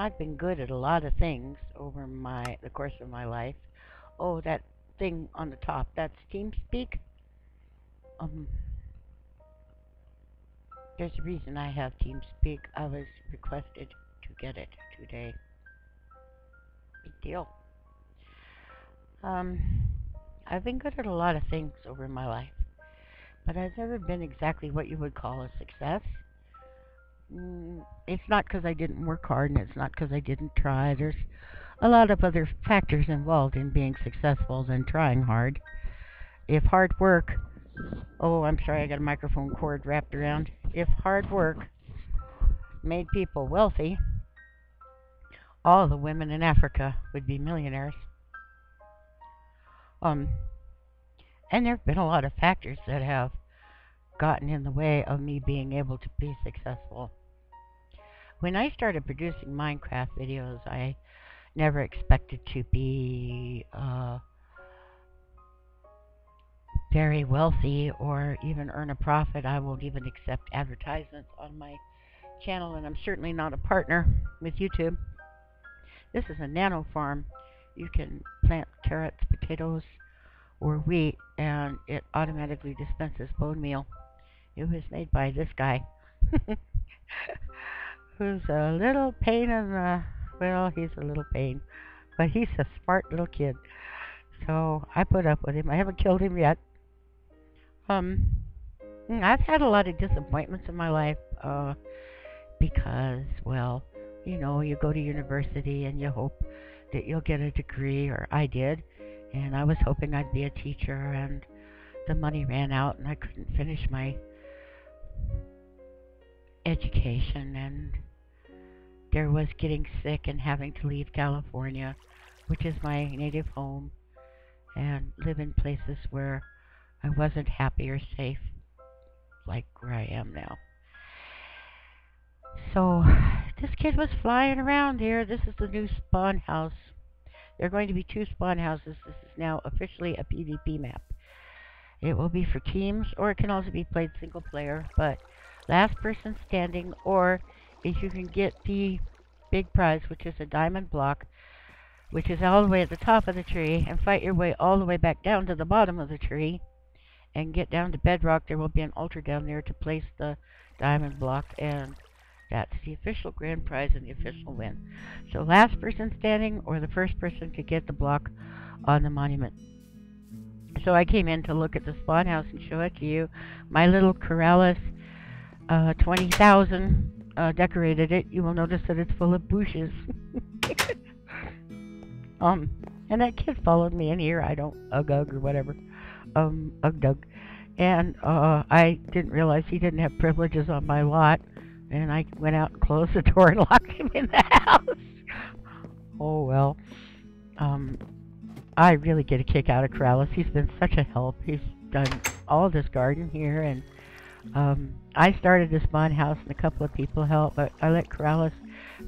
I've been good at a lot of things over the course of my life. Oh, that thing on the top, that's TeamSpeak. Um, there's a reason I have TeamSpeak. I was requested to get it today. Big deal. Um, I've been good at a lot of things over my life, but I've never been exactly what you would call a success. It's not because I didn't work hard, and it's not because I didn't try. There's a lot of other factors involved in being successful than trying hard. If hard work, oh, I'm sorry, I got a microphone cord wrapped around. If hard work made people wealthy, all the women in Africa would be millionaires. Um, and there have been a lot of factors that have gotten in the way of me being able to be successful. When I started producing Minecraft videos, I never expected to be very wealthy or even earn a profit. I won't even accept advertisements on my channel, and I'm certainly not a partner with YouTube. This is a nano farm. You can plant carrots, potatoes, or wheat, and it automatically dispenses bone meal. It was made by this guy, who's a little pain in the, well, he's a little pain, but he's a smart little kid. So I put up with him. I haven't killed him yet. I've had a lot of disappointments in my life, because, well, you go to university and you hope that you'll get a degree, or I did, and I was hoping I'd be a teacher, and the money ran out and I couldn't finish my education, and there was getting sick and having to leave California, which is my native home, and live in places where I wasn't happy or safe, like where I am now. So this kid was flying around here. This is the new spawn house. There are going to be 2 spawn houses. This is now officially a PvP map. It will be for teams, or it can also be played single player, but last person standing, or if you can get the big prize, which is a diamond block, which is all the way at the top of the tree, and fight your way all the way back down to the bottom of the tree, and get down to bedrock. There will be an altar down there to place the diamond block, and that's the official grand prize and the official win. So last person standing, or the first person to get the block on the monument. So I came in to look at the spawn house and show it to you. My little Corrales 20,000 decorated it. You will notice that it's full of bushes. And that kid followed me in here. I don't, Ugg or whatever. Ugg. And I didn't realize he didn't have privileges on my lot. And I went out and closed the door and locked him in the house. Oh, well. I really get a kick out of Corrales. He's been such a help. He's done all this garden here. And I started this spawn house and a couple of people helped. But I let Corrales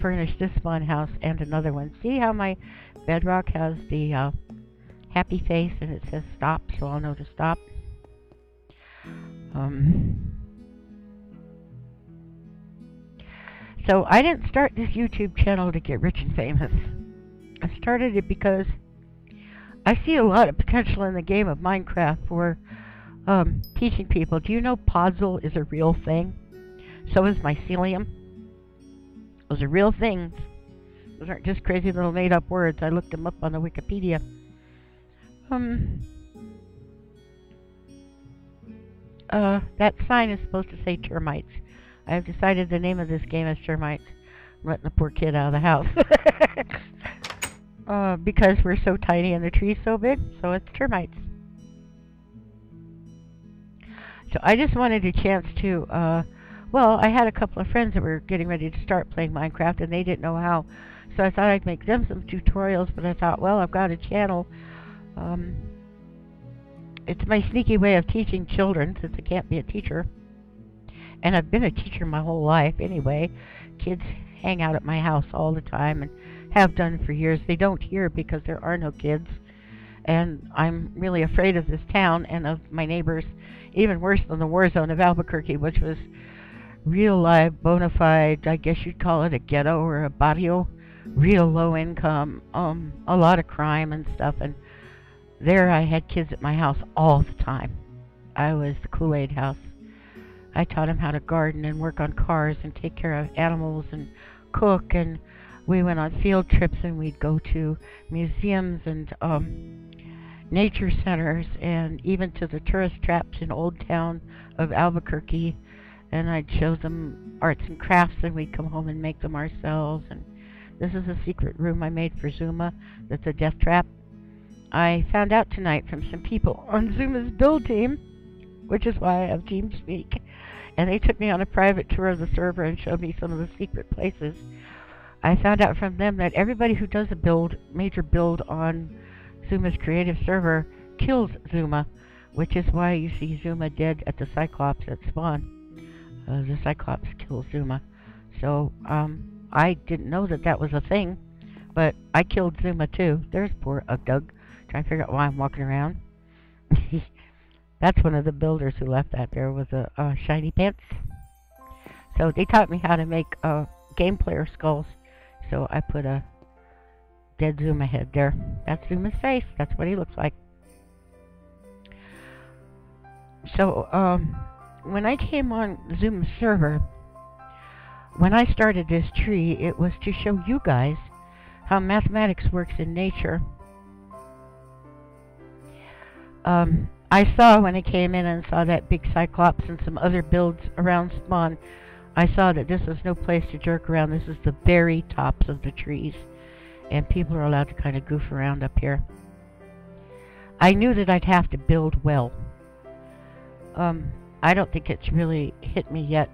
furnish this spawn house and another one. See how my bedrock has the happy face and it says stop, so I'll know to stop. So I didn't start this YouTube channel to get rich and famous. I started it because I see a lot of potential in the game of Minecraft for teaching people. Do you know Podzol is a real thing? So is mycelium. Those are real things. Those aren't just crazy little made-up words. I looked them up on the Wikipedia. That sign is supposed to say termites. I've decided the name of this game is termites. I'm letting the poor kid out of the house. Because we're so tiny and the tree's so big, so it's termites. So I just wanted a chance to, well, I had a couple of friends that were getting ready to start playing Minecraft and they didn't know how. So I thought I'd make them some tutorials, but I thought, well, I've got a channel. It's my sneaky way of teaching children, since I can't be a teacher. And I've been a teacher my whole life anyway. Kids hang out at my house all the time and have done for years. They don't here because there are no kids. And I'm really afraid of this town and of my neighbors. Even worse than the war zone of Albuquerque, which was real live, bona fide, I guess you'd call it a ghetto or a barrio. real low income, a lot of crime and stuff. And there I had kids at my house all the time. I was the Kool-Aid house. I taught them how to garden and work on cars and take care of animals and cook. And we went on field trips and we'd go to museums and nature centers and even to the tourist traps in Old Town of Albuquerque. And I'd show them arts and crafts and we'd come home and make them ourselves. And this is a secret room I made for Xisuma that's a death trap. I found out tonight from some people on Xuma's build team, which is why I have TeamSpeak, and they took me on a private tour of the server and showed me some of the secret places. I found out from them that everybody who does a major build on Xuma's creative server kills Xisuma, which is why you see Xisuma dead at the Cyclops at spawn. The Cyclops kills Xisuma. So, I didn't know that that was a thing, but I killed Xisuma too. There's poor Doug, trying to figure out why I'm walking around. That's one of the builders who left that there with the shiny pants. So they taught me how to make game player skulls. So I put a dead Xisuma head there. That's Xuma's face. That's what he looks like. So when I came on Xuma's server, when I started this tree, it was to show you guys how mathematics works in nature. I saw when I came in and saw that big Cyclops and some other builds around spawn, I saw that this was no place to jerk around. This is the very tops of the trees, and people are allowed to kind of goof around up here. I knew that I'd have to build well. I don't think it's really hit me yet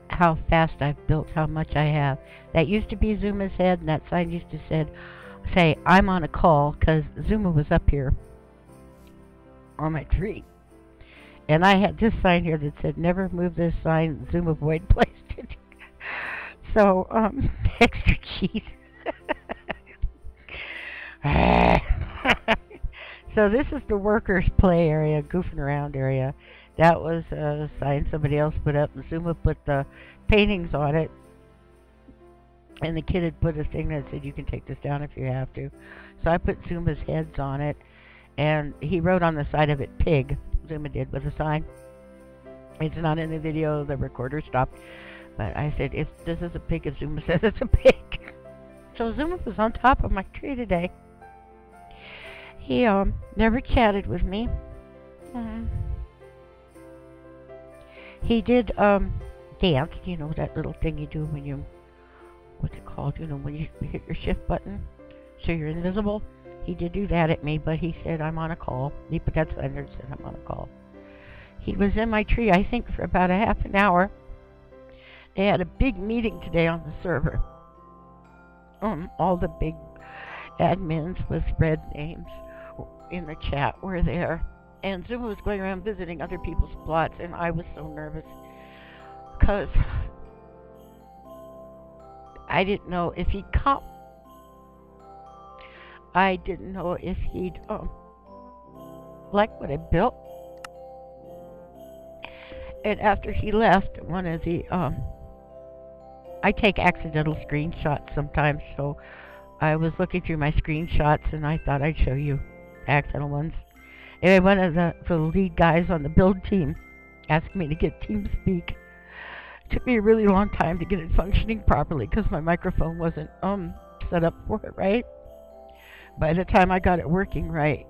how fast I've built, how much I have. That used to be Xuma's head, and that sign used to say, I'm on a call, because Xisuma was up here on my tree. And I had this sign here that said, never move this sign, Xisuma void placed it. So, extra cheese. So this is the workers' play area, goofing around area. That was a sign somebody else put up, and Xisuma put the paintings on it. And the kid had put a thing that said, you can take this down if you have to. So I put Xuma's heads on it, and he wrote on the side of it, pig. Xisuma did with a sign. It's not in the video, the recorder stopped. But I said, if this is a pig, if Xisuma says it's a pig. So Xisuma was on top of my tree today. He never chatted with me. He did dance, you know, that little thing you do when you, what's it called, you know, when you hit your shift button so you're invisible. He did do that at me, but he said, I'm on a call. He put that sign there and said, I'm on a call. He was in my tree, I think, for about a half an hour. They had a big meeting today on the server. All the big admins with red names in the chat were there. And Xisuma was going around visiting other people's plots, and I was so nervous because I didn't know if he'd come. I didn't know if he'd like what I built. And after he left, one of the I take accidental screenshots sometimes, so I was looking through my screenshots and I thought I'd show you the accidental ones. Anyway, one of the lead guys on the build team asked me to get TeamSpeak. It took me a really long time to get it functioning properly because my microphone wasn't set up for it right. By the time I got it working right,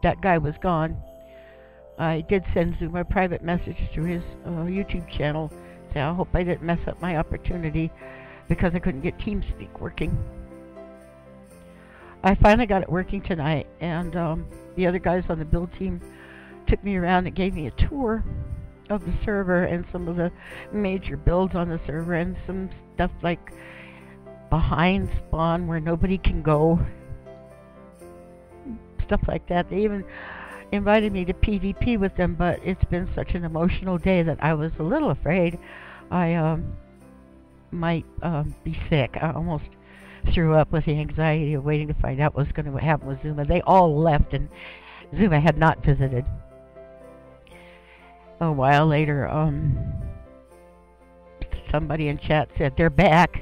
that guy was gone. I did send Xisuma a private message through his YouTube channel. Say I hope I didn't mess up my opportunity because I couldn't get TeamSpeak working. I finally got it working tonight, and the other guys on the build team took me around and gave me a tour of the server and some of the major builds on the server and some stuff like behind spawn where nobody can go. Stuff like that. They even invited me to PvP with them, but it's been such an emotional day that I was a little afraid I might be sick. I almost threw up with the anxiety of waiting to find out what was going to happen with Xisuma. They all left, and Xisuma had not visited. A while later, somebody in chat said, they're back.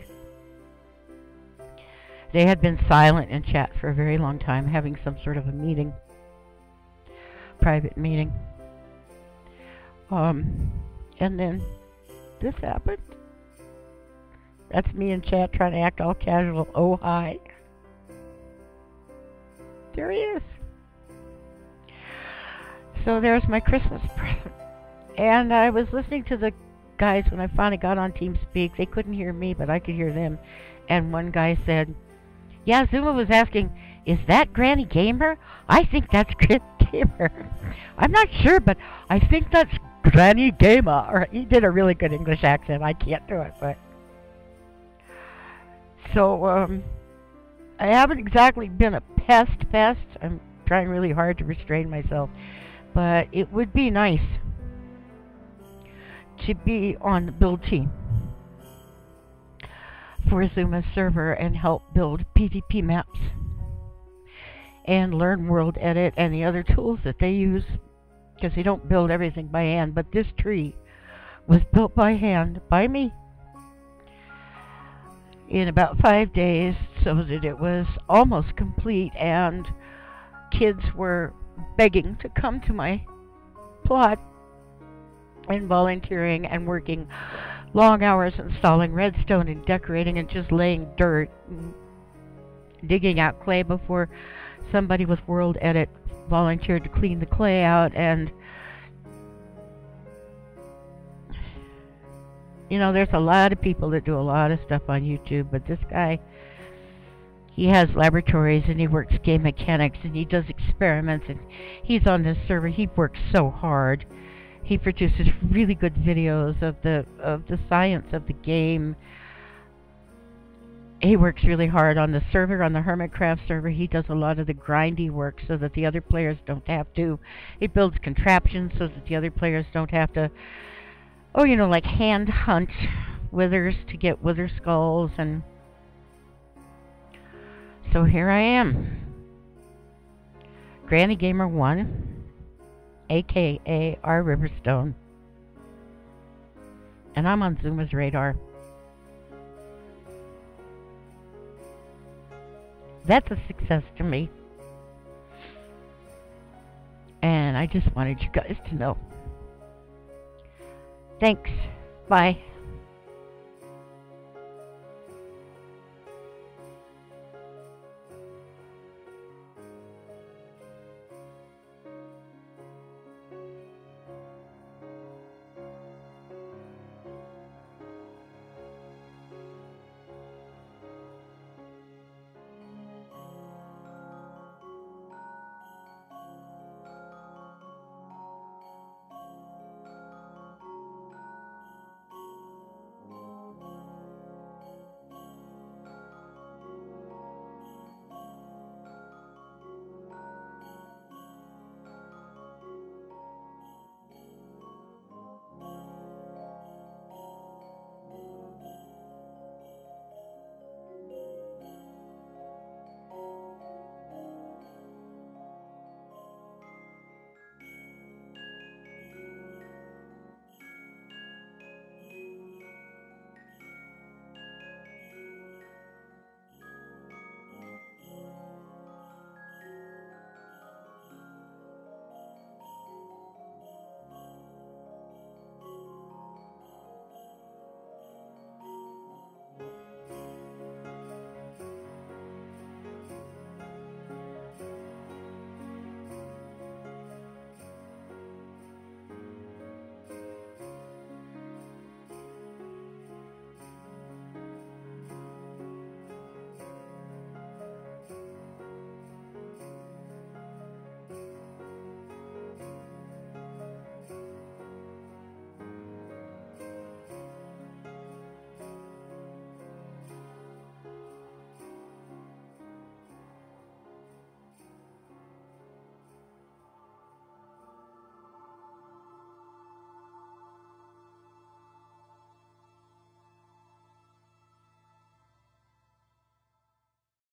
They had been silent in chat for a very long time, having some sort of a meeting, private meeting. And then this happened. That's me in chat trying to act all casual. Oh, hi. There he is. So there's my Christmas present. And I was listening to the guys when I finally got on TeamSpeak. They couldn't hear me, but I could hear them. And one guy said, yeah, Zuma was asking, is that Granny Gamer? I think that's Granny Gamer. I'm not sure, but I think that's Granny Gamer. Or he did a really good English accent. I can't do it, but... So, I haven't exactly been a pest. I'm trying really hard to restrain myself. But it would be nice to be on the build team for Zuma's server and help build PvP maps and learn World Edit and the other tools that they use, because they don't build everything by hand. But this tree was built by hand by me in about 5 days, so that it was almost complete, and kids were begging to come to my plot and volunteering and working long hours installing redstone and decorating and just laying dirt and digging out clay before somebody with World Edit volunteered to clean the clay out. And you know, there's a lot of people that do a lot of stuff on YouTube, but this guy, he has laboratories and he works game mechanics and he does experiments, and he's on this server. He works so hard. He produces really good videos of the science of the game. He works really hard on the server, on the Hermitcraft server. He does a lot of the grindy work so that the other players don't have to. He builds contraptions so that the other players don't have to, oh, you know, like hand hunt withers to get wither skulls. And so here I am, Granny Gamer 1, aka R Riverstone, and I'm on Zuma's radar. That's a success to me, and I just wanted you guys to know. Thanks. Bye.